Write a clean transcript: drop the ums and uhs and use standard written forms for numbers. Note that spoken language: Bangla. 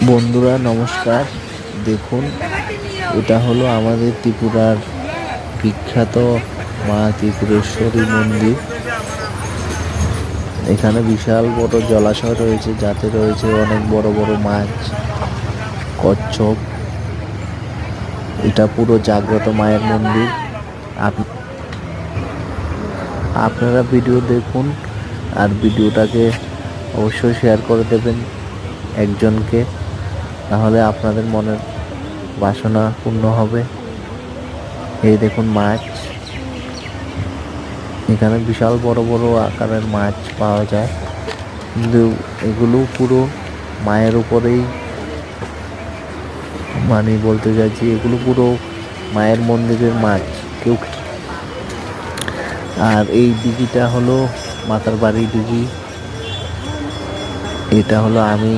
বন্ধুরা নমস্কার। দেখুন, এটা হলো আমাদের ত্রিপুরার বিখ্যাত মা ত্রিপুরেশ্বরী মন্দির। এখানে বিশাল বড় জলাশয় রয়েছে, যাতে রয়েছে অনেক বড় বড় মাছ, কচ্ছপ। এটা পুরো জাগ্রত মায়ের মন্দির। আপনারা ভিডিও দেখুন আর ভিডিওটাকে অবশ্যই শেয়ার করে দেবেন একজনকে, তাহলে আপনাদের মনের বাসনা পূর্ণ হবে। এই দেখুন মাছ, এখানে বিশাল বড় বড় আকারের মাছ পাওয়া যায়, কিন্তু এগুলো পুরো মায়ের উপরেই, মানে বলতে চাইছি এগুলো পুরো মায়ের মন্দিরের মাছ। কেউ আর এই দিঘিটা হলো মাতার বাড়ি দিঘি। এটা হলো আমি